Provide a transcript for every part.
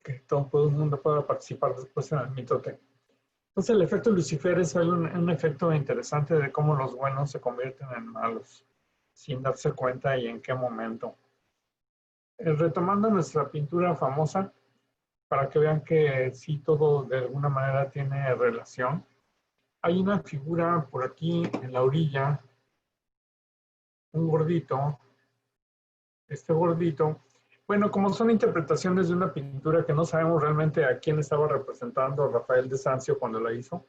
que todo el mundo pueda participar después en el mitote. Entonces el efecto Lucifer es un efecto interesante de cómo los buenos se convierten en malos sin darse cuenta y en qué momento. Retomando nuestra pintura famosa, para que vean que sí todo de alguna manera tiene relación, hay una figura por aquí en la orilla, un gordito, este gordito. Bueno, como son interpretaciones de una pintura que no sabemos realmente a quién estaba representando Rafael de Sanzio cuando la hizo,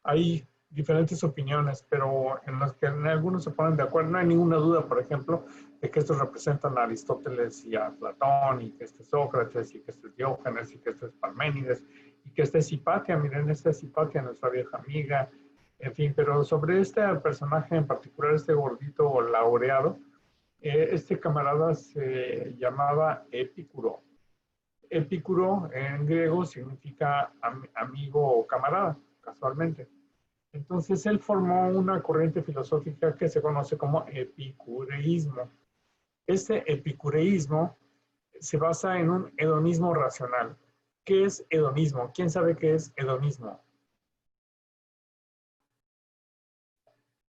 hay diferentes opiniones, pero en las que en algunos se ponen de acuerdo. No hay ninguna duda, por ejemplo, de que estos representan a Aristóteles y a Platón, y que este es Sócrates, y que este es Diógenes, y que este es Parménides, y que este es Hipatia. Miren, esta es Hipatia, nuestra vieja amiga, en fin. Pero sobre este personaje en particular, este gordito laureado, este camarada se llamaba Epicuro. Epicuro en griego significa amigo o camarada, casualmente. Entonces él formó una corriente filosófica que se conoce como epicureísmo. Este epicureísmo se basa en un hedonismo racional. ¿Qué es hedonismo? ¿Quién sabe qué es hedonismo?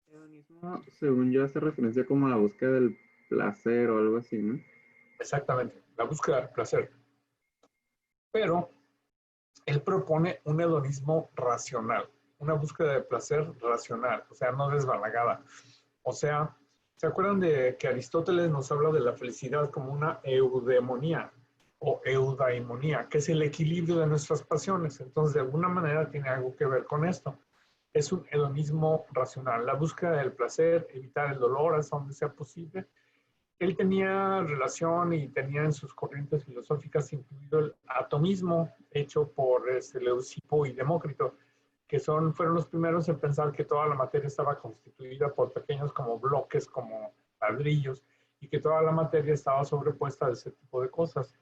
Hedonismo, según yo, hace referencia como a la búsqueda del placer o algo así, ¿no? Exactamente, la búsqueda del placer. Pero él propone un hedonismo racional, una búsqueda de placer racional, o sea, no desbalagada. O sea, ¿se acuerdan de que Aristóteles nos habla de la felicidad como una eudemonía o eudaimonía, que es el equilibrio de nuestras pasiones? Entonces, de alguna manera tiene algo que ver con esto. Es un hedonismo racional, la búsqueda del placer, evitar el dolor hasta donde sea posible. Él tenía relación y tenía en sus corrientes filosóficas incluido el atomismo hecho por Leucipo y Demócrito, que fueron los primeros en pensar que toda la materia estaba constituida por pequeños como bloques, como ladrillos, y que toda la materia estaba sobrepuesta de ese tipo de cosas,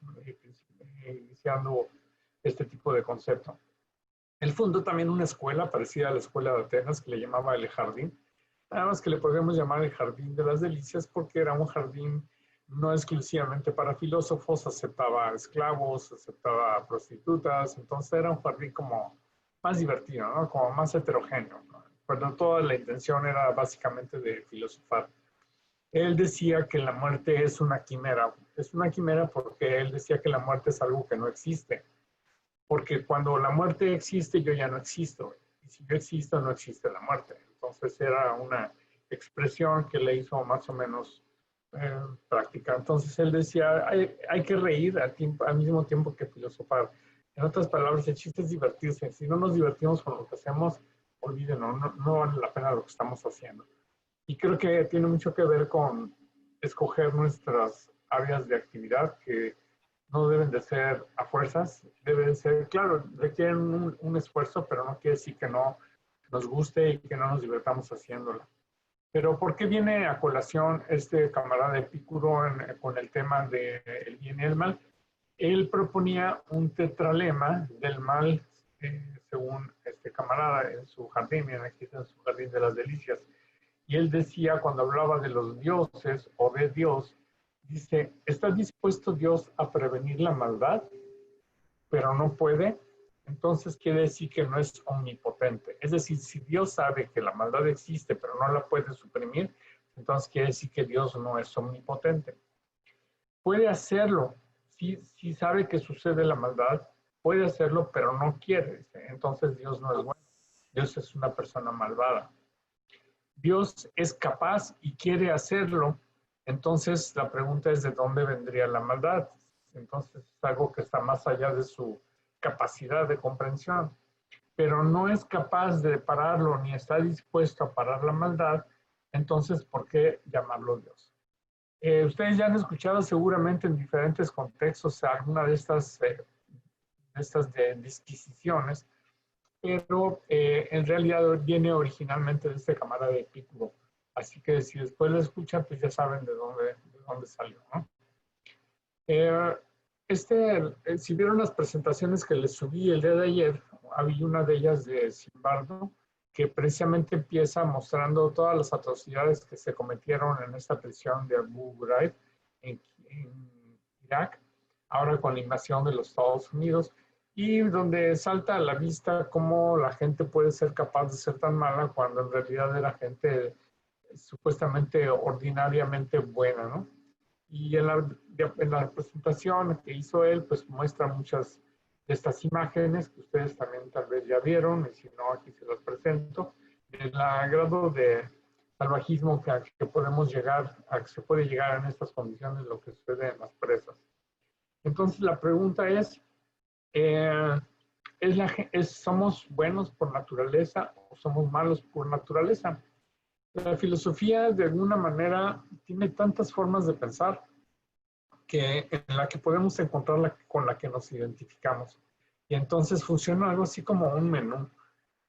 iniciando este tipo de concepto. Él fundó también una escuela parecida a la escuela de Atenas que le llamaba el Jardín, nada más que le podríamos llamar el Jardín de las Delicias porque era un jardín no exclusivamente para filósofos, aceptaba esclavos, aceptaba prostitutas, entonces era un jardín como más divertido, ¿no? Como más heterogéneo, ¿no? Pero toda la intención era básicamente de filosofar. Él decía que la muerte es una quimera porque él decía que la muerte es algo que no existe, porque cuando la muerte existe yo ya no existo, y si yo existo no existe la muerte. Entonces era una expresión que le hizo más o menos práctica. Entonces él decía, hay que reír al mismo tiempo que filosofar. En otras palabras, el chiste es divertirse. Si no nos divertimos con lo que hacemos, olvídenlo, no vale la pena lo que estamos haciendo. Y creo que tiene mucho que ver con escoger nuestras áreas de actividad que no deben de ser a fuerzas, deben ser, claro, requieren un esfuerzo, pero no quiere decir que no nos guste y que no nos divertamos haciéndolo. Pero ¿por qué viene a colación este camarada Epicuro con el tema del bien y el mal? Él proponía un tetralema del mal, según este camarada en su jardín, en aquí en su jardín de las delicias. Y él decía, cuando hablaba de los dioses o de Dios, dice, ¿está dispuesto Dios a prevenir la maldad? Pero no puede. Entonces quiere decir que no es omnipotente. Es decir, si Dios sabe que la maldad existe, pero no la puede suprimir, entonces quiere decir que Dios no es omnipotente. Puede hacerlo, si sabe que sucede la maldad, puede hacerlo, pero no quiere. Entonces Dios no es bueno. Dios es una persona malvada. Dios es capaz y quiere hacerlo, entonces la pregunta es de dónde vendría la maldad. Entonces es algo que está más allá de su capacidad de comprensión, pero no es capaz de pararlo ni está dispuesto a parar la maldad, entonces ¿por qué llamarlo Dios? Ustedes ya han escuchado seguramente en diferentes contextos alguna de estas disquisiciones, pero en realidad viene originalmente de este camarada de Epicuro. Así que si después lo escuchan, pues ya saben de dónde salió, ¿no? Si vieron las presentaciones que les subí el día de ayer, había una de ellas de Zimbardo, que precisamente empieza mostrando todas las atrocidades que se cometieron en esta prisión de Abu Ghraib en Irak, ahora con la invasión de los Estados Unidos, y donde salta a la vista cómo la gente puede ser capaz de ser tan mala cuando en realidad era gente supuestamente ordinariamente buena, ¿no? Y en la presentación que hizo él, pues muestra muchas de estas imágenes que ustedes también tal vez ya vieron, y si no, aquí se las presento, del grado de salvajismo que podemos llegar, a que se puede llegar en estas condiciones, lo que sucede en las presas. Entonces la pregunta es, eh, ¿somos buenos por naturaleza o somos malos por naturaleza? La filosofía de alguna manera tiene tantas formas de pensar en la que podemos encontrar con la que nos identificamos. Y entonces funciona algo así como un menú.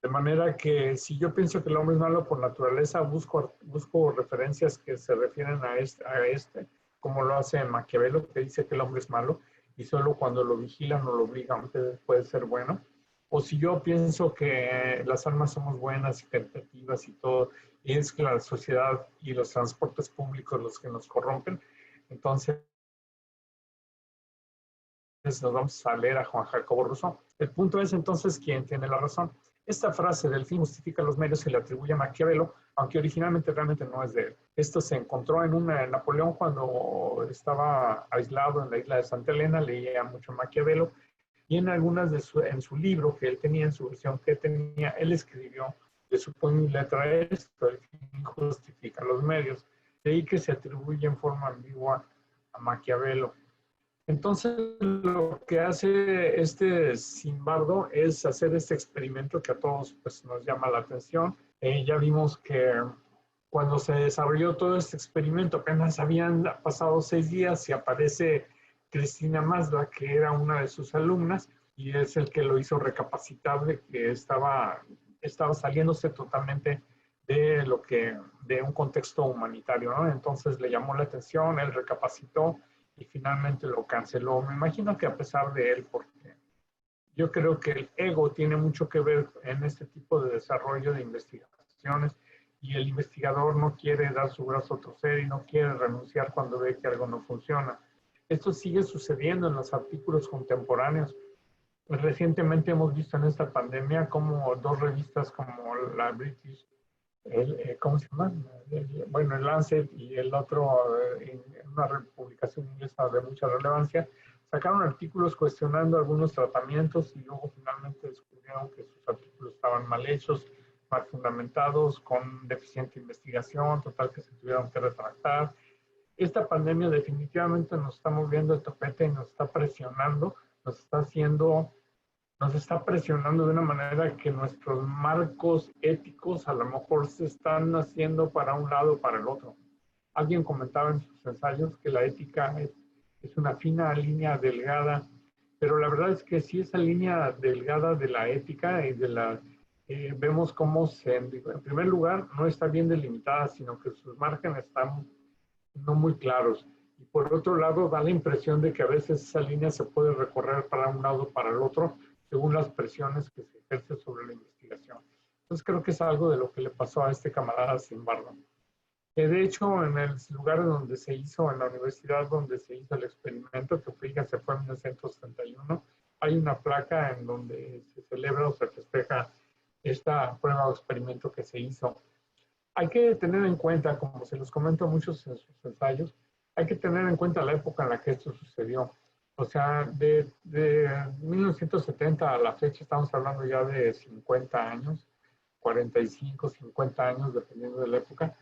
De manera que si yo pienso que el hombre es malo por naturaleza, busco referencias que se refieren a este, como lo hace Maquiavelo, que dice que el hombre es malo y solo cuando lo vigilan o lo obligan puede ser bueno. O si yo pienso que las almas somos buenas y caritativas y todo, y es que la sociedad y los transportes públicos los que nos corrompen, entonces nos vamos a leer a Juan Jacobo Rousseau. El punto es entonces quién tiene la razón. Esta frase del fin justifica los medios se le atribuye a Maquiavelo, aunque originalmente realmente no es de él. Esto se encontró en Napoleón cuando estaba aislado en la isla de Santa Elena, leía mucho Maquiavelo, y en algunas en su libro que él tenía, en su versión que tenía, él escribió de su puño y letra esto: el fin justifica los medios. De ahí que se atribuye en forma ambigua a Maquiavelo. Entonces, lo que hace este Zimbardo es hacer este experimento que a todos pues, nos llama la atención. Ya vimos que cuando se desarrolló todo este experimento, apenas habían pasado 6 días y aparece Cristina Masda, que era una de sus alumnas, y es el que lo hizo recapacitar de que estaba saliéndose totalmente de un contexto humanitario, ¿no? Entonces le llamó la atención, él recapacitó, y finalmente lo canceló. Me imagino que a pesar de él, porque yo creo que el ego tiene mucho que ver en este tipo de desarrollo de investigaciones, y el investigador no quiere dar su brazo a torcer y no quiere renunciar cuando ve que algo no funciona. Esto sigue sucediendo en los artículos contemporáneos. Recientemente hemos visto en esta pandemia como 2 revistas como la British, ¿cómo se llama? Bueno, el Lancet y el otro, en una publicación inglesa de mucha relevancia, sacaron artículos cuestionando algunos tratamientos y luego finalmente descubrieron que sus artículos estaban mal hechos, mal fundamentados, con deficiente investigación, total que se tuvieron que retractar. Esta pandemia definitivamente nos está moviendo el tapete y nos está presionando, nos está presionando de una manera que nuestros marcos éticos a lo mejor se están haciendo para un lado o para el otro. Alguien comentaba en sus ensayos que la ética es una fina línea delgada, pero la verdad es que sí, esa línea delgada de la ética y vemos cómo en primer lugar, no está bien delimitada, sino que sus márgenes están no muy claros. Y por otro lado, da la impresión de que a veces esa línea se puede recorrer para un lado o para el otro, según las presiones que se ejercen sobre la investigación. Entonces creo que es algo de lo que le pasó a este camarada Zimbardo. De hecho, en el lugar donde se hizo, en la universidad donde se hizo el experimento, que fíjense fue en 1971, hay una placa en donde se celebra o se festeja esta prueba o experimento que se hizo. Hay que tener en cuenta, como se los comento a muchos en sus ensayos, hay que tener en cuenta la época en la que esto sucedió. O sea, de 1970 a la fecha estamos hablando ya de 50 años, 45, 50 años, dependiendo de la época.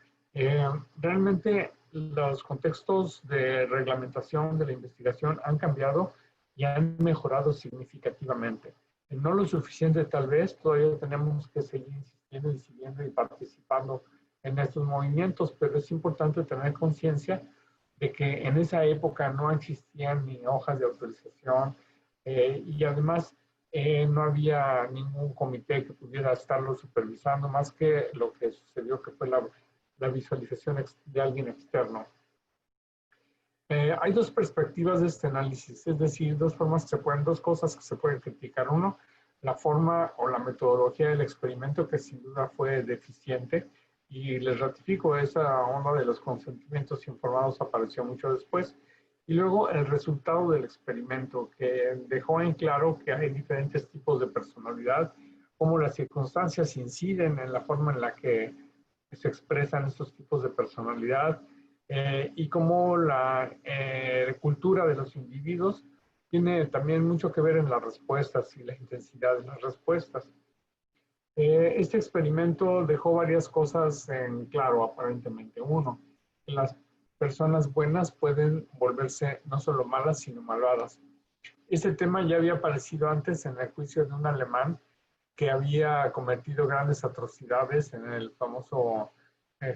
Realmente los contextos de reglamentación de la investigación han cambiado y han mejorado significativamente. No lo suficiente tal vez, todavía tenemos que seguir insistiendo, incidiendo y participando en estos movimientos, pero es importante tener conciencia de que en esa época no existían ni hojas de autorización, y además no había ningún comité que pudiera estarlo supervisando, más que lo que sucedió, que fue la visualización de alguien externo. Hay 2 perspectivas de este análisis, es decir, dos cosas que se pueden criticar. Uno, la forma o la metodología del experimento, que sin duda fue deficiente, y les ratifico, esa onda de los consentimientos informados apareció mucho después. Y luego el resultado del experimento, que dejó en claro que hay diferentes tipos de personalidad, cómo las circunstancias inciden en la forma en la que se expresan estos tipos de personalidad, y cómo la cultura de los individuos tiene también mucho que ver en las respuestas y la intensidad de las respuestas. Este experimento dejó varias cosas en claro, aparentemente. Uno, las personas buenas pueden volverse no solo malas, sino malvadas. Este tema ya había aparecido antes en el juicio de un alemán que había cometido grandes atrocidades en el famoso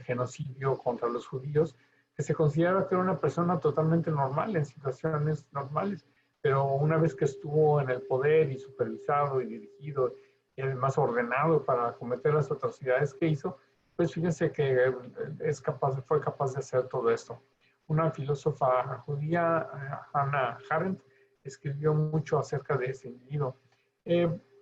genocidio contra los judíos, que se consideraba que era una persona totalmente normal en situaciones normales, pero una vez que estuvo en el poder y supervisado y dirigido y además ordenado para cometer las atrocidades que hizo, pues fíjense que fue capaz de hacer todo esto. Una filósofa judía, Hannah Arendt, escribió mucho acerca de ese individuo.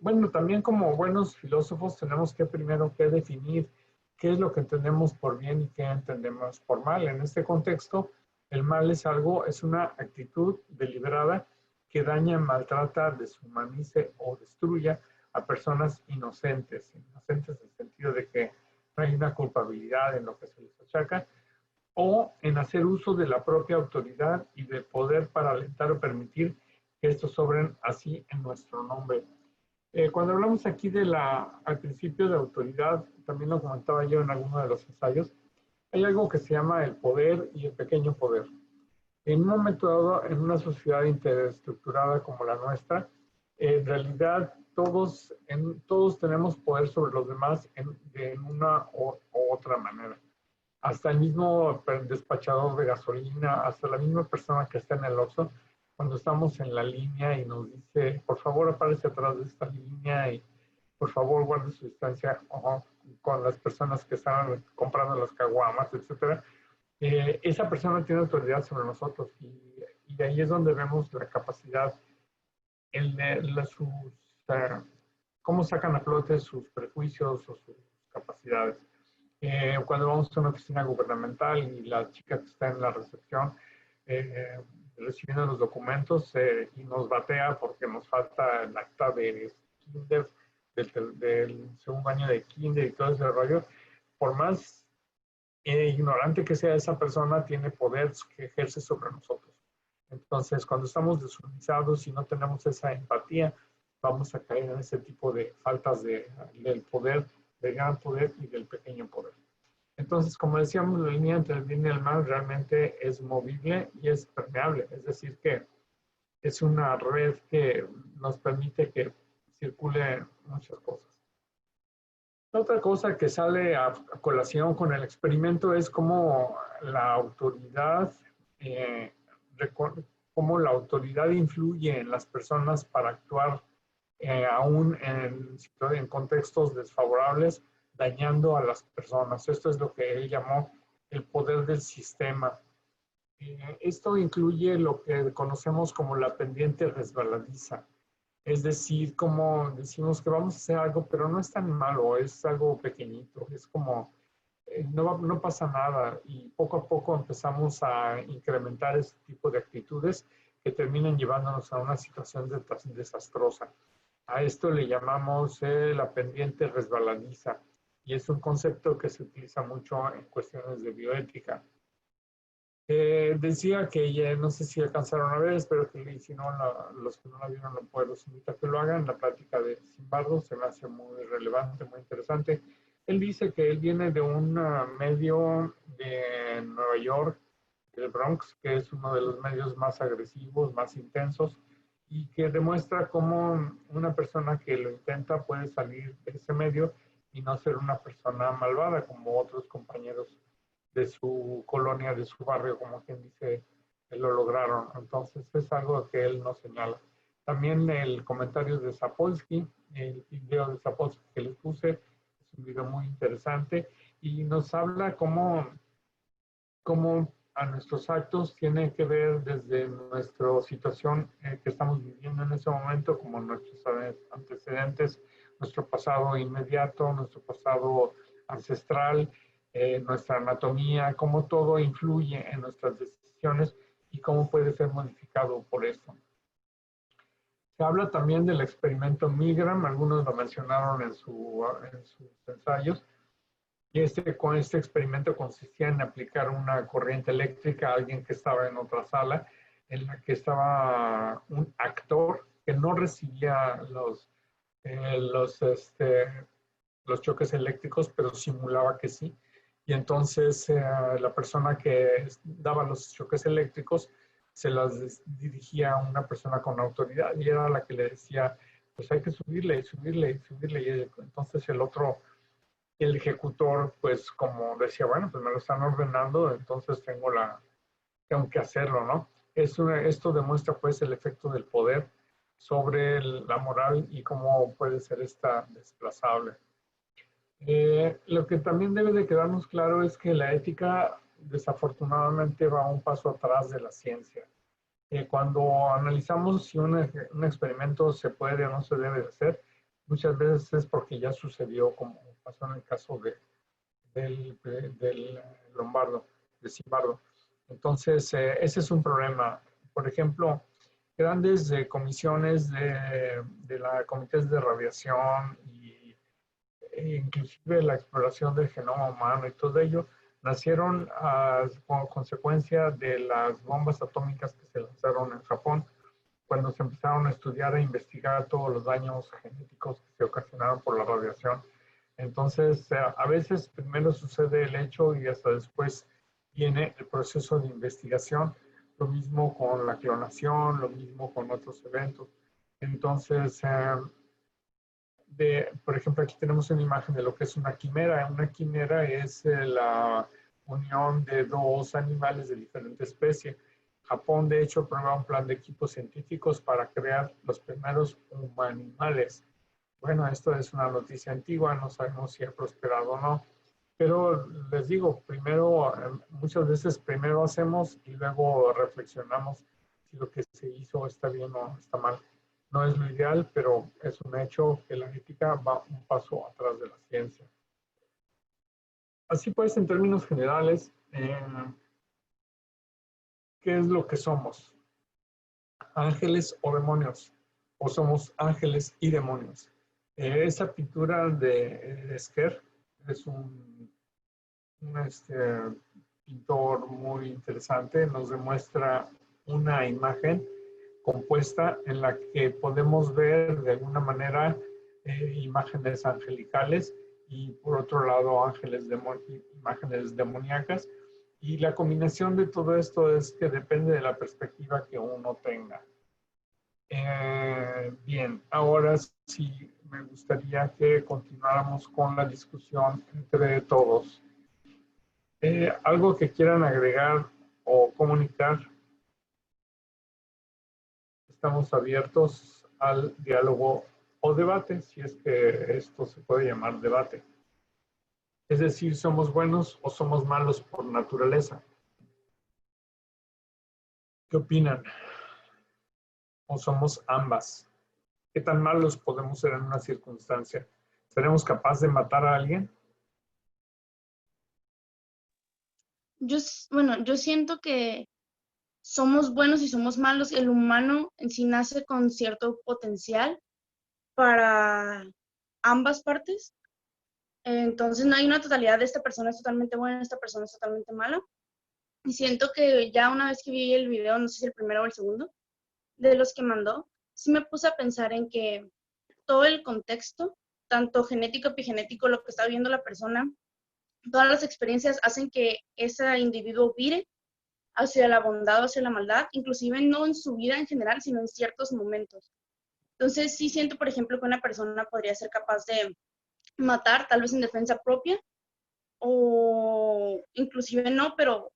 Bueno, también como buenos filósofos tenemos que primero que definir qué es lo que entendemos por bien y qué entendemos por mal. En este contexto, el mal es una actitud deliberada que daña, maltrata, deshumanice o destruya a personas inocentes. Inocentes en el sentido de que no hay una culpabilidad en lo que se les achaca, o en hacer uso de la propia autoridad y del poder para alentar o permitir que estos obren así en nuestro nombre. Cuando hablamos aquí al principio de autoridad, también lo comentaba yo en alguno de los ensayos, hay algo que se llama el poder y el pequeño poder. En un momento dado, en una sociedad interestructurada como la nuestra, en realidad todos tenemos poder sobre los demás de una u otra manera. Hasta el mismo despachador de gasolina, hasta la misma persona que está en el Oxxo, cuando estamos en la línea y nos dice, por favor, apárese atrás de esta línea y por favor, guarde su distancia con las personas que están comprando las caguamas, etcétera. Esa persona tiene autoridad sobre nosotros y ahí es donde vemos la capacidad, cómo sacan a flote sus prejuicios o sus capacidades. Cuando vamos a una oficina gubernamental y la chica que está en la recepción recibiendo los documentos y nos batea porque nos falta el acta de kinder, del segundo año de kinder y todo ese rollo, por más ignorante que sea esa persona, tiene poder que ejerce sobre nosotros. Entonces, cuando estamos deshumanizados y no tenemos esa empatía, vamos a caer en ese tipo de faltas del poder, del gran poder y del pequeño poder. Entonces, como decíamos, la línea entre el bien y el mal realmente es movible y es permeable, es decir, que es una red que nos permite que circule muchas cosas. Otra cosa que sale a colación con el experimento es cómo la autoridad, influye en las personas para actuar aún en contextos desfavorables, dañando a las personas. Esto es lo que él llamó el poder del sistema. Esto incluye lo que conocemos como la pendiente resbaladiza. Es decir, como decimos que vamos a hacer algo, pero no es tan malo, es algo pequeñito, es como, no pasa nada, y poco a poco empezamos a incrementar este tipo de actitudes que terminan llevándonos a una situación desastrosa. A esto le llamamos la pendiente resbaladiza, y es un concepto que se utiliza mucho en cuestiones de bioética. Decía que ya, no sé si alcanzaron a ver, espero que si no, los que no la vieron, los invito a que lo hagan. La plática de Zimbardo se me hace muy relevante, muy interesante. Él dice que él viene de un medio de Nueva York, el Bronx, que es uno de los medios más agresivos, más intensos, y que demuestra cómo una persona que lo intenta puede salir de ese medio y no ser una persona malvada como otros compañeros de su colonia, de su barrio, como quien dice, lo lograron. Entonces es algo que él nos señala. También el comentario de Sapolsky, el video de Sapolsky que les puse, es un video muy interesante y nos habla cómo a nuestros actos tiene que ver desde nuestra situación que estamos viviendo en ese momento, como nuestros antecedentes, nuestro pasado inmediato, nuestro pasado ancestral, nuestra anatomía, cómo todo influye en nuestras decisiones y cómo puede ser modificado por esto. Se habla también del experimento Milgram, algunos lo mencionaron en sus ensayos, y con este experimento consistía en aplicar una corriente eléctrica a alguien que estaba en otra sala, en la que estaba un actor que no recibía los choques eléctricos, pero simulaba que sí. Y entonces la persona que daba los choques eléctricos se las dirigía a una persona con autoridad y era la que le decía, pues hay que subirle y subirle y subirle. Y entonces el ejecutor, pues como decía, bueno, pues me lo están ordenando, entonces tengo que hacerlo, ¿no? Esto demuestra pues el efecto del poder sobre la moral y cómo puede ser esta desplazable. Lo que también debe de quedarnos claro es que la ética desafortunadamente va un paso atrás de la ciencia. Cuando analizamos si un experimento se puede o no se debe de hacer, muchas veces es porque ya sucedió, como pasó en el caso del Lombardo, de Zimbardo. Entonces, ese es un problema. Por ejemplo, grandes comisiones de la comités de radiación e inclusive la exploración del genoma humano y todo ello nacieron como consecuencia de las bombas atómicas que se lanzaron en Japón, cuando se empezaron a estudiar e investigar todos los daños genéticos que se ocasionaron por la radiación. Entonces, a veces primero sucede el hecho y hasta después viene el proceso de investigación. Lo mismo con la clonación, lo mismo con otros eventos. Entonces, por ejemplo, aquí tenemos una imagen de lo que es una quimera. Una quimera es la unión de dos animales de diferente especie. Japón, de hecho, aprueba un plan de equipos científicos para crear los primeros humanimales. Bueno, esto es una noticia antigua, no sabemos si ha prosperado o no, pero les digo, primero, muchas veces primero hacemos y luego reflexionamos si lo que se hizo está bien o está mal. No es lo ideal, pero es un hecho que la ética va un paso atrás de la ciencia. Así pues, en términos generales, ¿qué es lo que somos? ¿Ángeles o demonios? ¿O somos ángeles y demonios? Esa pintura de Esquer es un pintor muy interesante, nos demuestra una imagen compuesta en la que podemos ver de alguna manera imágenes angelicales y por otro lado imágenes demoníacas. Y la combinación de todo esto es que depende de la perspectiva que uno tenga. Bien, ahora sí me gustaría que continuáramos con la discusión entre todos. ¿Algo que quieran agregar o comunicar? Estamos abiertos al diálogo o debate, si es que esto se puede llamar debate. Es decir, ¿somos buenos o somos malos por naturaleza? ¿Qué opinan? ¿O somos ambas? ¿Qué tan malos podemos ser en una circunstancia? ¿Seremos capaces de matar a alguien? Yo siento que somos buenos y somos malos. El humano en sí nace con cierto potencial para ambas partes. Entonces no hay una totalidad de esta persona es totalmente buena, esta persona es totalmente mala. Y siento que ya una vez que vi el video, no sé si el primero o el segundo, de los que mandó, sí me puse a pensar en que todo el contexto, tanto genético, epigenético, lo que está viendo la persona, todas las experiencias hacen que ese individuo vire hacia la bondad o hacia la maldad, inclusive no en su vida en general, sino en ciertos momentos. Entonces sí siento, por ejemplo, que una persona podría ser capaz de matar, tal vez en defensa propia, o inclusive no, pero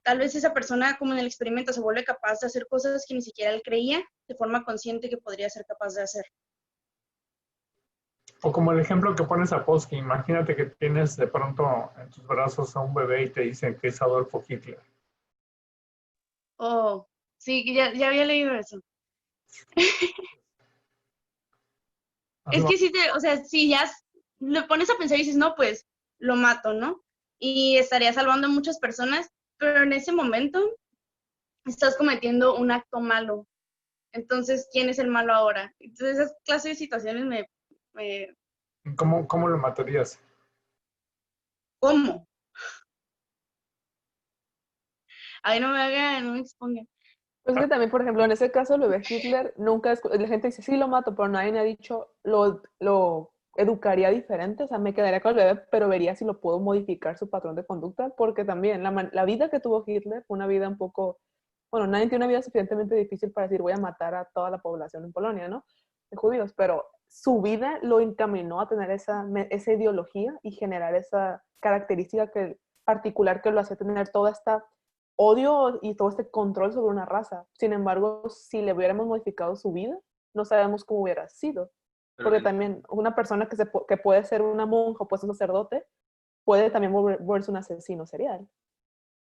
tal vez esa persona, como en el experimento, se vuelve capaz de hacer cosas que ni siquiera él creía de forma consciente que podría ser capaz de hacer. O como el ejemplo que pones a Posky, imagínate que tienes de pronto en tus brazos a un bebé y te dicen que es Adolfo Hitler. Oh, sí, ya había leído eso. Es que sí, o sea, si ya lo pones a pensar y dices, no, pues lo mato, ¿no? Y estaría salvando a muchas personas, pero en ese momento estás cometiendo un acto malo. Entonces, ¿quién es el malo ahora? Entonces, esas clases de situaciones me ¿Cómo lo matarías? ¿cómo? Ahí no me expongan. Pues que también, por ejemplo, en ese caso, el bebé Hitler, nunca, la gente dice, sí, lo mato, pero nadie me ha dicho, lo educaría diferente, o sea, me quedaría con el bebé, pero vería si lo puedo modificar su patrón de conducta, porque también la vida que tuvo Hitler fue una vida un poco, bueno, nadie tiene una vida suficientemente difícil para decir, voy a matar a toda la población en Polonia, ¿no? De judíos, pero su vida lo encaminó a tener esa ideología y generar esa característica particular que lo hacía tener toda esta odio y todo este control sobre una raza. Sin embargo, si le hubiéramos modificado su vida, no sabemos cómo hubiera sido. Pero, Porque también una persona que puede ser una monja o puede ser un sacerdote, puede también volverse un asesino serial.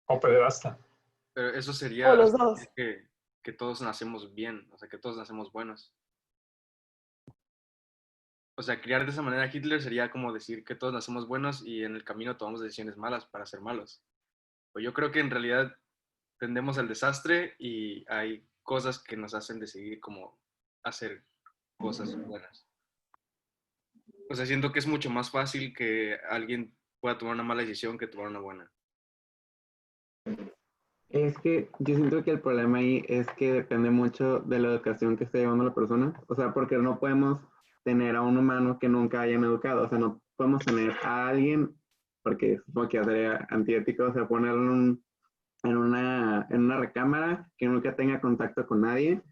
O pederasta. pero eso O sería los dos. decir que todos nacemos bien, o sea, que todos nacemos buenos. O sea, criar de esa manera a Hitler sería como decir que todos nacemos buenos y en el camino tomamos decisiones malas para ser malos. Pues yo creo que en realidad tendemos al desastre y hay cosas que nos hacen decidir cómo hacer cosas buenas. O sea, siento que es mucho más fácil que alguien pueda tomar una mala decisión que tomar una buena. Es que yo siento que el problema ahí es que depende mucho de la educación que esté llevando la persona. O sea, porque no podemos tener a un humano que nunca hayan educado. O sea, no podemos tener a alguien, porque supongo que ya sería antiético, o sea, ponerlo en una recámara que nunca tenga contacto con nadie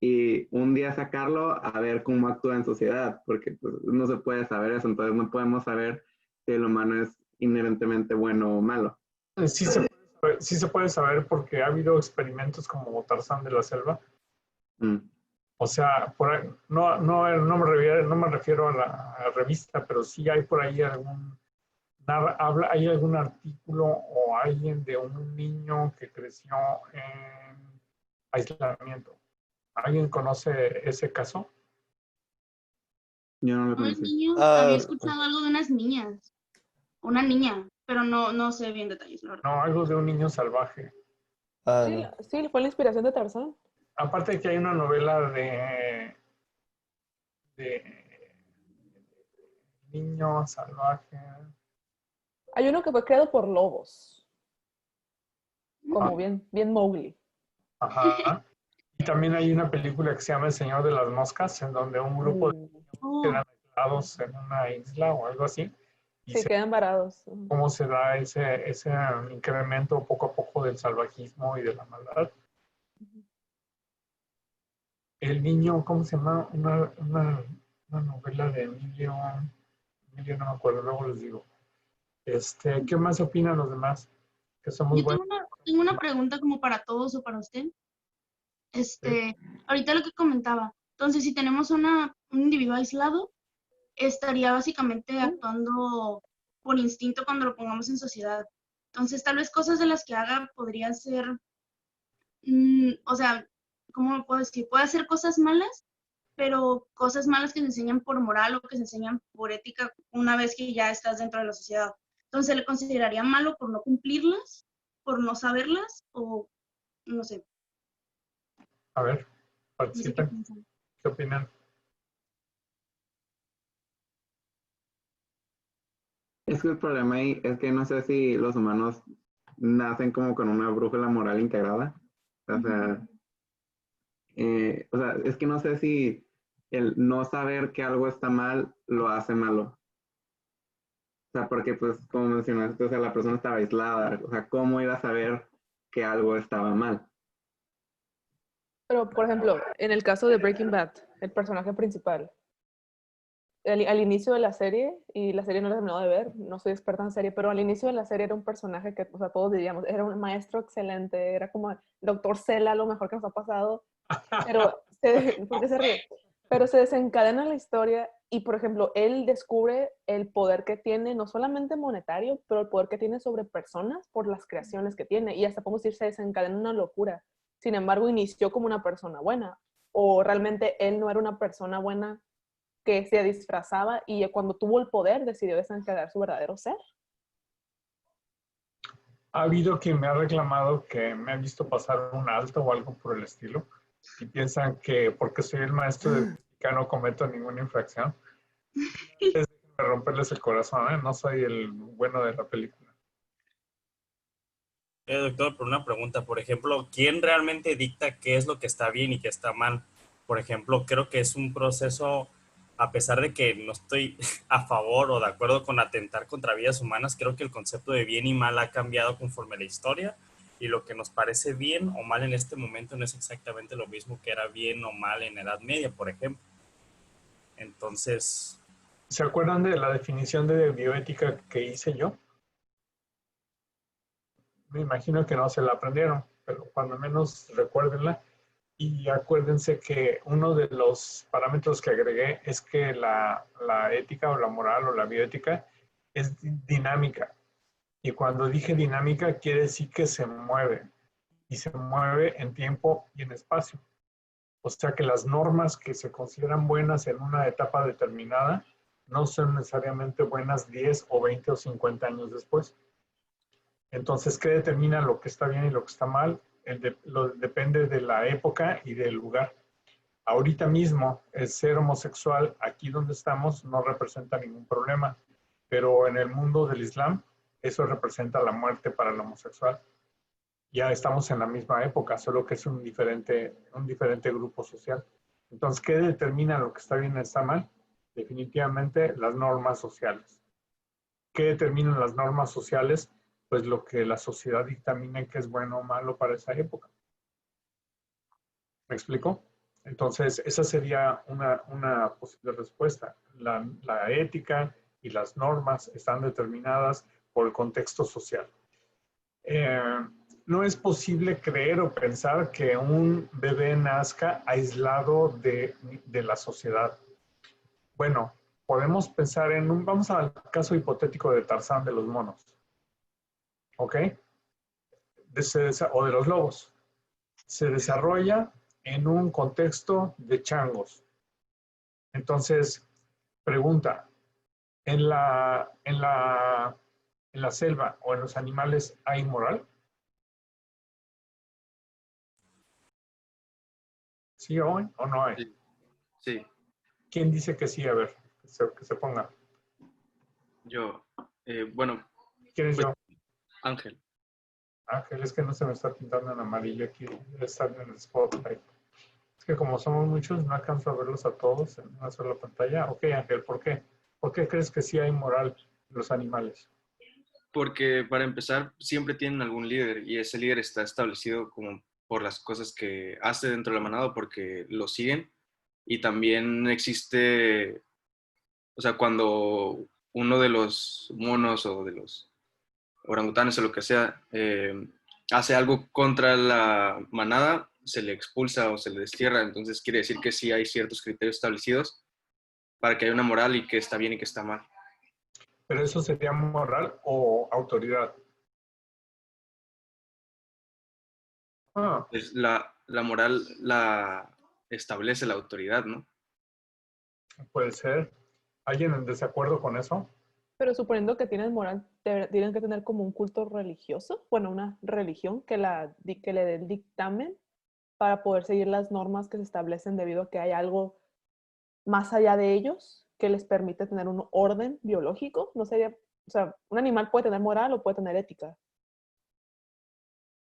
y un día sacarlo a ver cómo actúa en sociedad, porque pues, no se puede saber eso, entonces no podemos saber si el humano es inherentemente bueno o malo. Sí se puede saber porque ha habido experimentos como Tarzán de la Selva. Mm. O sea, no me refiero a la revista, pero sí hay por ahí hay algún artículo o alguien de un niño que creció en aislamiento. ¿Alguien conoce ese caso? Yo no lo No, el conocí. niño, había escuchado algo de unas niñas, una niña, pero no sé bien detalles, la verdad. No, algo de un niño salvaje. Sí, No. sí, fue la inspiración de Tarzán. Aparte de que hay una novela de niño salvaje. Hay uno que fue creado por lobos, Ah, como bien Mowgli. ajá. Y también hay una película que se llama El Señor de las Moscas, en donde un grupo de niños Oh, quedan aislados en una isla o algo así, y Sí, quedan varados. cómo se da ese incremento poco a poco del salvajismo y de la maldad. El niño, ¿cómo se llama? Una novela de Emilio, no me acuerdo, luego les digo. ¿Qué más opinan los demás? Que somos yo buenos. tengo una pregunta como para todos o para usted. Ahorita lo que comentaba. Entonces, si tenemos un individuo aislado, estaría básicamente actuando por instinto cuando lo pongamos en sociedad. Entonces, tal vez cosas de las que haga podrían ser, o sea, ¿cómo lo puedo decir? Puede hacer cosas malas, pero cosas malas que se enseñan por moral o que se enseñan por ética una vez que ya estás dentro de la sociedad. Entonces, ¿le consideraría malo por no cumplirlas, por no saberlas o no sé? A ver, No sé qué participen. piensan. ¿Qué opinan? Es que el problema ahí es que no sé si los humanos nacen como con una brújula moral integrada. O sea, es que no sé si el no saber que algo está mal lo hace malo. O sea, porque pues como mencionaste, o sea, la persona estaba aislada. O sea, ¿cómo iba a saber que algo estaba mal? Pero, por ejemplo, en el caso de Breaking Bad, el personaje principal, al inicio de la serie, y la serie no la he terminado de ver, no soy experta en serie, pero al inicio de la serie era un personaje que, o sea, todos diríamos, era un maestro excelente, era como el doctor Cela, lo mejor que nos ha pasado, pero, ¿por qué se ríe? Pero se desencadena la historia y, por ejemplo, él descubre el poder que tiene, no solamente monetario, pero el poder que tiene sobre personas por las creaciones que tiene, y hasta podemos decir, se desencadena una locura. Sin embargo, inició como una persona buena, o realmente él no era una persona buena que se disfrazaba y cuando tuvo el poder decidió desencadenar su verdadero ser. Ha habido quien me ha reclamado que me ha visto pasar un alto o algo por el estilo y piensan que porque soy el maestro de física no cometo ninguna infracción. Es de romperles el corazón, ¿eh? No soy el bueno de la película. Doctor, por una pregunta, por ejemplo, ¿quién realmente dicta qué es lo que está bien y qué está mal? Por ejemplo, creo que es un proceso, a pesar de que no estoy a favor o de acuerdo con atentar contra vidas humanas, creo que el concepto de bien y mal ha cambiado conforme la historia y lo que nos parece bien o mal en este momento no es exactamente lo mismo que era bien o mal en Edad Media, por ejemplo. Entonces, ¿Se acuerdan de la definición de bioética que hice yo? Me imagino que no se la aprendieron, pero cuando menos recuérdenla. Y acuérdense que uno de los parámetros que agregué es que la ética o la moral o la bioética es dinámica. Y cuando dije dinámica, quiere decir que se mueve. Y se mueve en tiempo y en espacio. O sea que las normas que se consideran buenas en una etapa determinada no son necesariamente buenas 10 o 20 o 50 años después. Entonces, ¿qué determina lo que está bien y lo que está mal? Depende de la época y del lugar. Ahorita mismo, el ser homosexual aquí donde estamos no representa ningún problema, pero en el mundo del Islam, eso representa la muerte para el homosexual. Ya estamos en la misma época, solo que es un diferente grupo social. Entonces, ¿qué determina lo que está bien y está mal? Definitivamente las normas sociales. ¿Qué determinan las normas sociales? Pues lo que la sociedad dictamina que es bueno o malo para esa época. ¿Me explico? Entonces, esa sería una posible respuesta. La ética y las normas están determinadas por el contexto social. No es posible creer o pensar que un bebé nazca aislado de la sociedad. Bueno, podemos pensar vamos al caso hipotético de Tarzán de los monos. ¿Ok? O de los lobos. Se desarrolla en un contexto de changos. Entonces, pregunta, ¿en la selva o en los animales hay moral? ¿Sí o no hay? Sí. Sí. ¿Quién dice que sí? A ver, que se ponga. Yo, bueno, ¿Quién es pues, yo? Ángel. Ángel, es que no se me está pintando en amarillo aquí, debe estar en el spotlight. Es que como somos muchos, no alcanzo a verlos a todos en una sola pantalla. Ok, Ángel, ¿por qué? ¿Por qué crees que sí hay moral en los animales? Porque para empezar, siempre tienen algún líder y ese líder está establecido como por las cosas que hace dentro de la manada porque lo siguen. Y también existe, o sea, cuando uno de los monos o de los orangutanes o lo que sea hace algo contra la manada, se le expulsa o se le destierra. Entonces quiere decir que sí hay ciertos criterios establecidos para que haya una moral y que está bien y que está mal. ¿Pero eso sería moral o autoridad? Ah, Pues la moral la establece la autoridad, ¿no? puede ser. ¿Alguien en desacuerdo con eso? Pero suponiendo que tienen moral, tienen que tener como un culto religioso, bueno, una religión que le dé el dictamen para poder seguir las normas que se establecen debido a que hay algo más allá de ellos que les permite tener un orden biológico. No sería, o sea, un animal puede tener moral o puede tener ética.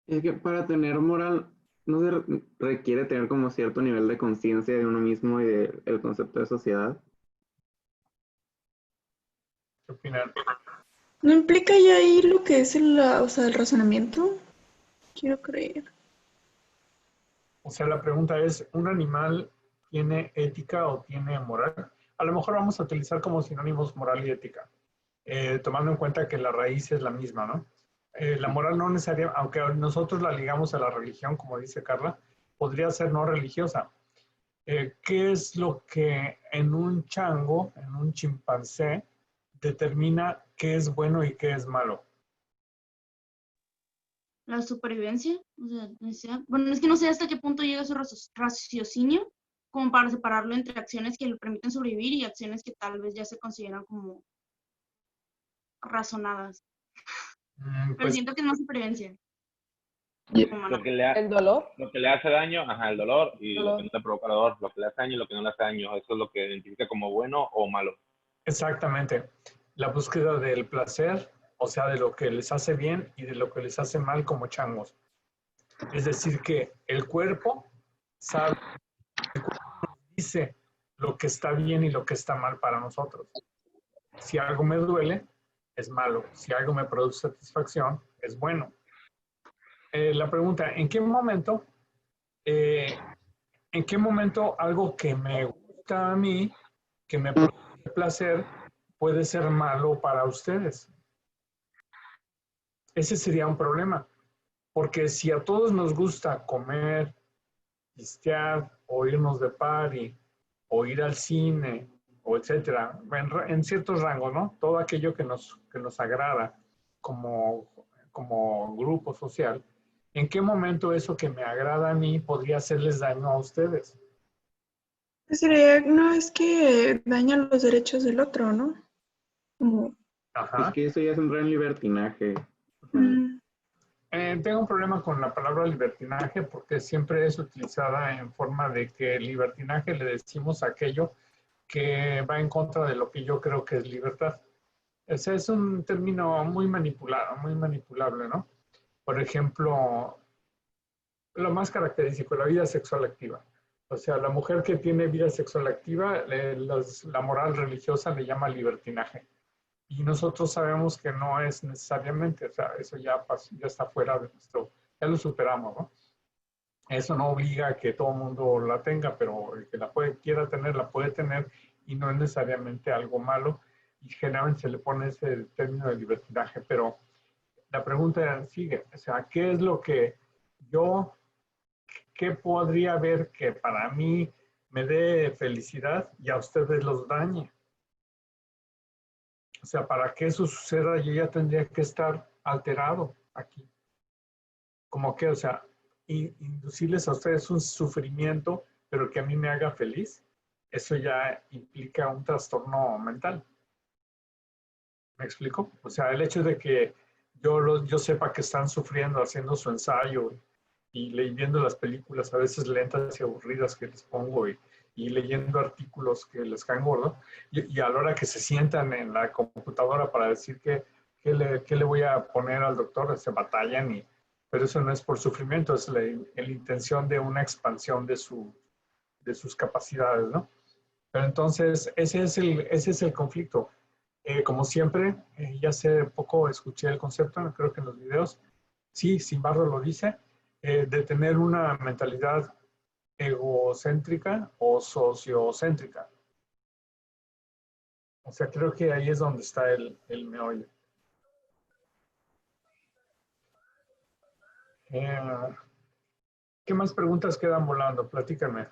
Es que para tener moral no se requiere tener como cierto nivel de conciencia de uno mismo y del concepto de sociedad. ¿Qué opinan? ¿No implica ya ahí lo que es el razonamiento? Quiero creer. O sea, la pregunta es, ¿un animal tiene ética o tiene moral? A lo mejor vamos a utilizar como sinónimos moral y ética, tomando en cuenta que la raíz es la misma, ¿no? La moral no necesariamente, aunque nosotros la ligamos a la religión, como dice Carla, podría ser no religiosa. ¿Qué es lo que en un chango, en un chimpancé, determina qué es bueno y qué es malo? La supervivencia, o sea, bueno, es que no sé hasta qué punto llega su raciocinio como para separarlo entre acciones que le permiten sobrevivir y acciones que tal vez ya se consideran como razonadas. Pero Pues siento que es más supervivencia. Como Lo no. que le, El dolor, lo que le hace daño, el dolor, y lo que dolor. no le provoca dolor, lo que le hace daño y lo que no le hace daño, eso es lo que identifica como bueno o malo. exactamente. La búsqueda del placer, o sea, de lo que les hace bien y de lo que les hace mal como changos. Es decir, que el cuerpo sabe, dice lo que está bien y lo que está mal para nosotros. Si algo me duele, es malo. Si algo me produce satisfacción, es bueno. La pregunta, ¿en qué momento algo que me gusta a mí, que me produce placer, puede ser malo para ustedes? Ese sería un problema. Porque si a todos nos gusta comer, pistear, o irnos de party, o ir al cine, o etcétera, en ciertos rangos, ¿no? Todo aquello que nos agrada como grupo social, ¿en qué momento eso que me agrada a mí podría hacerles daño a ustedes? Pues sería, no, es que daña los derechos del otro, ¿no? Como, Es Ajá. que eso ya es un gran libertinaje. O sea, mm, Tengo un problema con la palabra libertinaje porque siempre es utilizada en forma de que libertinaje le decimos a aquello que va en contra de lo que yo creo que es libertad. Ese es un término muy manipulado, muy manipulable, ¿no? Por ejemplo, lo más característico, la vida sexual activa. O sea, la mujer que tiene vida sexual activa, la moral religiosa le llama libertinaje. Y nosotros sabemos que no es necesariamente, o sea, eso ya, ya está fuera de nuestro, ya lo superamos, ¿no? Eso no obliga a que todo el mundo la tenga, pero el que quiera tener, la puede tener y no es necesariamente algo malo. Y generalmente se le pone ese término de libertinaje, pero la pregunta sigue, o sea, ¿qué es lo que yo, qué podría haber que para mí me dé felicidad y a ustedes los dañe? O sea, para que eso suceda yo ya tendría que estar alterado aquí. Como que, o sea, inducirles a ustedes un sufrimiento, pero que a mí me haga feliz, eso ya implica un trastorno mental. ¿Me explico? O sea, el hecho de que yo sepa que están sufriendo haciendo su ensayo y leyendo las películas a veces lentas y aburridas que les pongo y leyendo artículos que les caen gordo, y a la hora que se sientan en la computadora para decir qué le voy a poner al doctor, se batallan, pero eso no es por sufrimiento, es la intención de una expansión de sus capacidades, ¿no? Pero entonces, ese es el conflicto. Como siempre, ya hace poco escuché el concepto, creo que en los videos, sí, Simbarro lo dice, de tener una mentalidad egocéntrica o sociocéntrica. O sea, creo que ahí es donde está el meollo. ¿Qué más preguntas quedan volando? Platícame.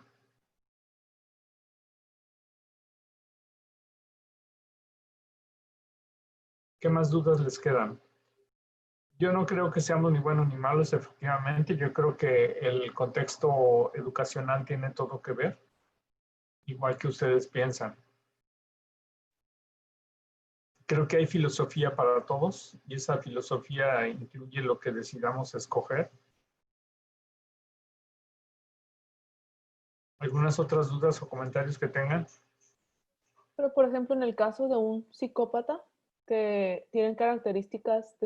¿Qué más dudas les quedan? Yo no creo que seamos ni buenos ni malos, efectivamente. Yo creo que el contexto educacional tiene todo que ver, igual que ustedes piensan. Creo que hay filosofía para todos y esa filosofía incluye lo que decidamos escoger. ¿Algunas otras dudas o comentarios que tengan? Pero, por ejemplo, en el caso de un psicópata que tienen características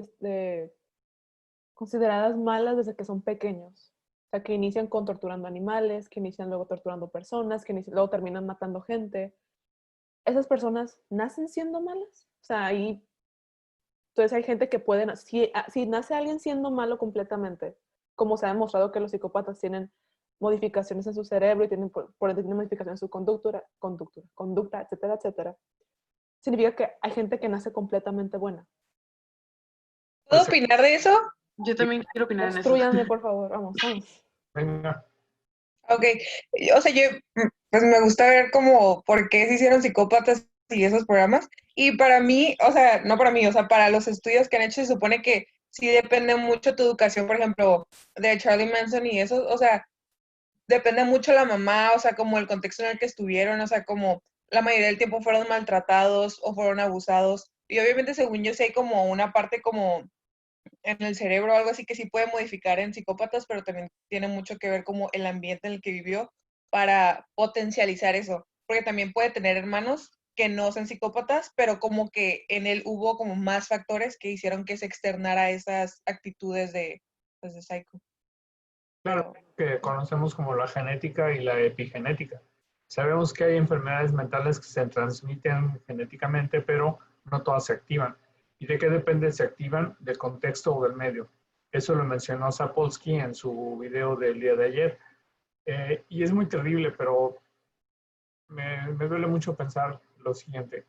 consideradas malas desde que son pequeños. O sea, que inician con torturando animales, que inician luego torturando personas, que luego terminan matando gente. ¿Esas personas nacen siendo malas? O sea, ahí... Entonces hay gente que puede... Si nace alguien siendo malo completamente, como se ha demostrado que los psicópatas tienen modificaciones en su cerebro y tienen, por ende, tienen modificaciones en su conducta, etcétera, etcétera, significa que hay gente que nace completamente buena. ¿Puedo opinar de eso? Yo también quiero opinar en eso. Destrúyanme, por favor. Vamos, vamos. Venga. Ok, o sea, yo, pues me gusta ver como por qué se hicieron psicópatas y esos programas. Y para mí, o sea, no para mí, o sea, para los estudios que han hecho, se supone que sí depende mucho tu educación, por ejemplo, de Charlie Manson y eso, o sea, depende mucho la mamá, o sea, como el contexto en el que estuvieron, o sea, como la mayoría del tiempo fueron maltratados o fueron abusados. Y obviamente, según yo, sí hay como una parte como en el cerebro o algo así que sí puede modificar en psicópatas, pero también tiene mucho que ver como el ambiente en el que vivió para potencializar eso. Porque también puede tener hermanos que no son psicópatas, pero como que en él hubo como más factores que hicieron que se externara esas actitudes de, pues, de psycho. Claro, que conocemos como la genética y la epigenética. Sabemos que hay enfermedades mentales que se transmiten genéticamente, pero no todas se activan. ¿Y de qué depende si se activan? Del contexto o del medio. Eso lo mencionó Sapolsky en su video del día de ayer. Y es muy terrible, pero me duele mucho pensar lo siguiente.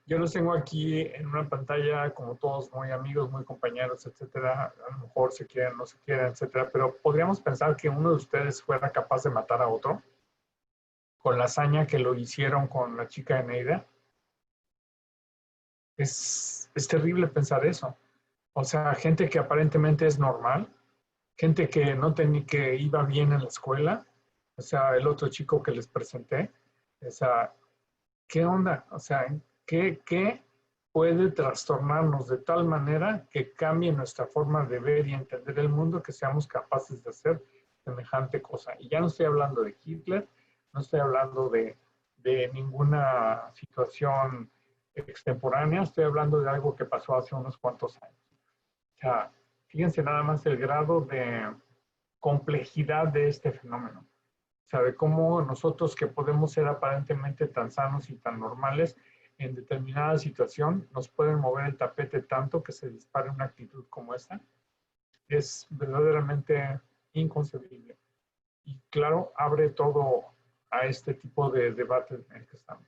Yo los tengo aquí en una pantalla, como todos, muy amigos, muy compañeros, etcétera. A lo mejor se quieren, no se quieren, etcétera. Pero podríamos pensar que uno de ustedes fuera capaz de matar a otro con la hazaña que lo hicieron con la chica de Neida. Es terrible pensar eso. O sea, gente que aparentemente es normal, gente que no tenía, que iba bien en la escuela, o sea, el otro chico que les presenté, o sea, ¿qué onda? O sea, ¿qué puede trastornarnos de tal manera que cambie nuestra forma de ver y entender el mundo que seamos capaces de hacer semejante cosa? Y ya no estoy hablando de Hitler, no estoy hablando de ninguna situación extemporánea, estoy hablando de algo que pasó hace unos cuantos años. O sea, fíjense nada más el grado de complejidad de este fenómeno. O sea, de cómo nosotros que podemos ser aparentemente tan sanos y tan normales, en determinada situación nos pueden mover el tapete tanto que se dispare una actitud como esta. Es verdaderamente inconcebible. Y claro, abre todo a este tipo de debate en el que estamos.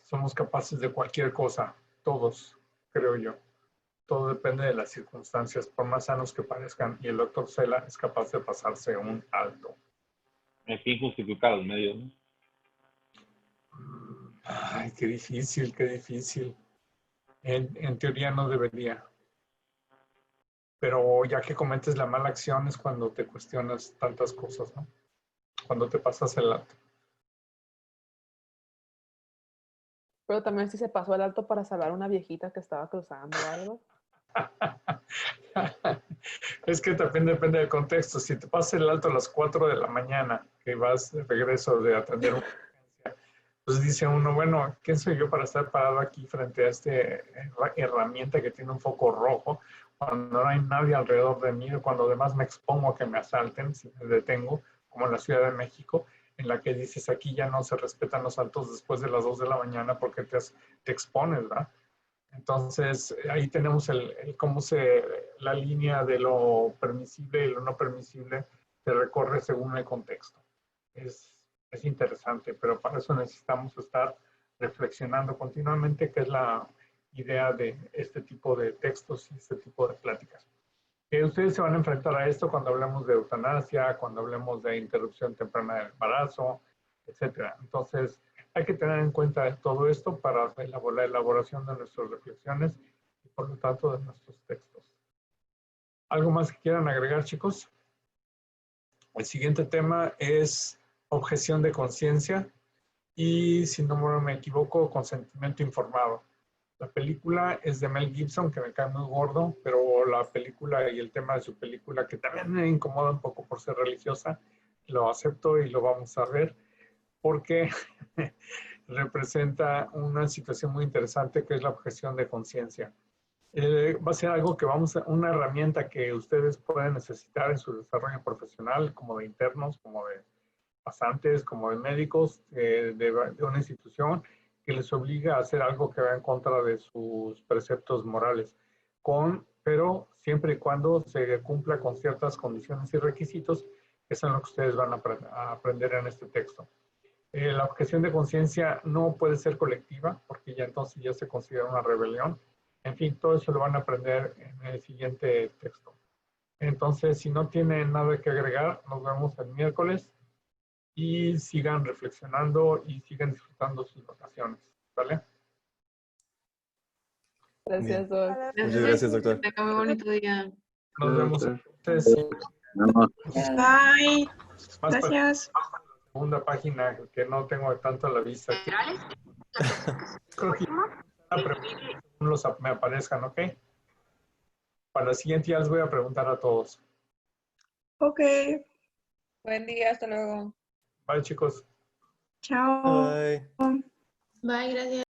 Somos capaces de cualquier cosa, todos, creo yo. Todo depende de las circunstancias, por más sanos que parezcan, y el doctor Cela es capaz de pasarse un alto. El fin justifica los medios, ¿no? Ay, qué difícil, qué difícil. En teoría no debería. Pero ya que cometes la mala acción es cuando te cuestionas tantas cosas, ¿no? Cuando te pasas el alto. Pero también si se pasó el alto para salvar a una viejita que estaba cruzando o algo. Es que también depende del contexto. Si te pasas el alto a las 4 de la mañana, que vas de regreso de atender una emergencia, pues dice uno, bueno, ¿quién soy yo para estar parado aquí frente a esta herramienta que tiene un foco rojo, cuando no hay nadie alrededor de mí, cuando además me expongo a que me asalten si me detengo, como en la Ciudad de México, en la que dices, aquí ya no se respetan los altos después de las 2 de la mañana porque te expones, ¿verdad? Entonces, ahí tenemos cómo la línea de lo permisible y lo no permisible se recorre según el contexto. Es interesante, pero para eso necesitamos estar reflexionando continuamente, que es la idea de este tipo de textos y este tipo de pláticas. Ustedes se van a enfrentar a esto cuando hablemos de eutanasia, cuando hablemos de interrupción temprana del embarazo, etcétera. Entonces, hay que tener en cuenta todo esto para la elaboración de nuestras reflexiones y por lo tanto de nuestros textos. ¿Algo más que quieran agregar, chicos? El siguiente tema es objeción de conciencia y, si no me equivoco, consentimiento informado. La película es de Mel Gibson, que me cae muy gordo, pero la película y el tema de su película, que también me incomoda un poco por ser religiosa, lo acepto y lo vamos a ver, porque representa una situación muy interesante que es la objeción de conciencia. Va a ser algo que una herramienta que ustedes pueden necesitar en su desarrollo profesional, como de internos, como de pasantes, como de médicos de una institución, que les obliga a hacer algo que va en contra de sus preceptos morales, pero siempre y cuando se cumpla con ciertas condiciones y requisitos, que son lo que ustedes van a aprender en este texto. La objeción de conciencia no puede ser colectiva, porque ya entonces ya se considera una rebelión. En fin, todo eso lo van a aprender en el siguiente texto. Entonces, si no tienen nada que agregar, nos vemos el miércoles y sigan reflexionando y sigan disfrutando sus vacaciones. ¿Vale? Gracias, Doc. Muchas gracias, doctor. Que tenga muy bonito día. Nos vemos entonces. Bye. Más Gracias. segunda página que no tengo tanto a la vista. Creo que la me aparezcan, ¿ok? Para la siguiente ya les voy a preguntar a todos. Ok, Buen día, hasta luego. Vale, chicos. chao. Bye. Bye, gracias.